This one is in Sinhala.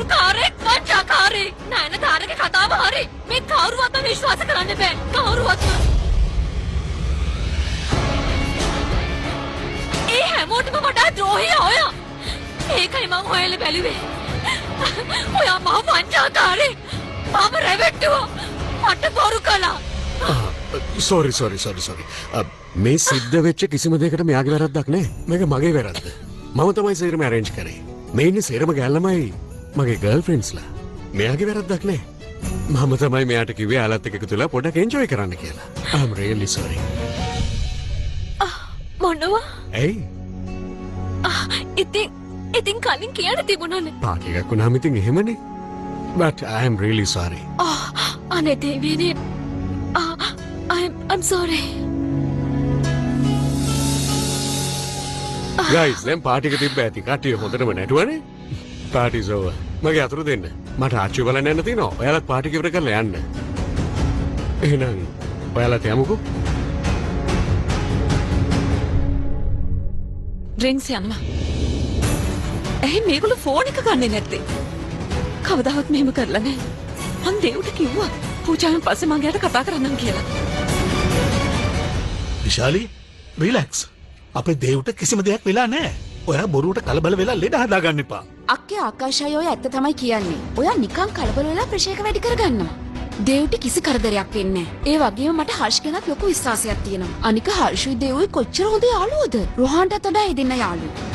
බොරු කාරෙක් වංචාකාරයෙක් නෑන තාරගේ කතාව හරි මේ කවුරුවත්ම විශ්වාස කරන්න බෑ කවුරුවත්ම ඒ හැමෝටම වඩා ද්‍රෝහියා ඔයා ඒකයි මං හොයලා බැලුවේ ඔයා මහ වංචාකාරයෙක් මම රැවට්ටුවා මට බොරු කළා සෝරි මේ සිද්ධ වෙච්ච කිසිම දෙයකට මෙයාගේ වැරද්දක් නෑ මේක මගේ වැරද්ද මම තමයි සේරම arrange කරේ මේ ඉන්නේ සේරම ගෑල්ලමයි මගේ ගර්ල්ෆ්‍රෙන්ඩ්ස්ලා මෙයාගේ වැරද්දක් නෑ මම තමයි මෙයාට කිව්වේ යාළුවත් එක්ක එකතු වෙලා පොඩ්ඩක් එන්ජොයි කරන්න කියලා I'm really sorry මොනවා ඇයි ඉතින් කලින් කියන්න තිබුණානේ පාක් එකක් වුණාම ඉතින් එහෙමනේ but I am really sorry අනේ දෙවියනේ I'm sorry guys දැන් පාටි එක තිබ්බ ඇති කට්ටිය හොඳටම නැටුවනේ පාටිස් ඕවර් මගේ අතුරු දෙන්න මට ආච්චි බලන්න යන්න තියෙනවා ඔයාලත් පාටි ඉවර කරලා යන්න එහෙනම් ඔයාලත් යමුකෝ ඩ්‍රින්ක්ස් යනවා ඇයි මේගොල්ලෝ ෆෝන් එක ගන්නෙ නැත්තේ කවදාවත් මෙහෙම කරලා නැහැ මං දෙව්ට කිව්වා පූජාවෙන් පස්සේ මං එයාට කතා කරන්නම් කියලා විශාලි රිලැක්ස් අපේ දේව්ට කිසිම දෙයක් වෙලා නැහැ ඔයා බොරුවට කලබල වෙලා ලෙඩ හදාගන්න එපා අක්කේ ආකාශයයි ඔය ඇත්ත තමයි කියන්නේ ඔයා නිකන් කලබල වෙලා ප්‍රෙෂර් එක වැඩි කරගන්නවා දේව්ට කිසි කරදරයක් වෙන්නේ නැහැ ඒ වගේම මට හර්ෂ් ගැනත් ලොකු විශ්වාසයක් තියෙනවා අනික හර්ෂුයි දේව්යි කොච්චර හොඳ යාළුවෝද රෝහන්ටත් වඩා ඒ දෙන්න යාළුවෝ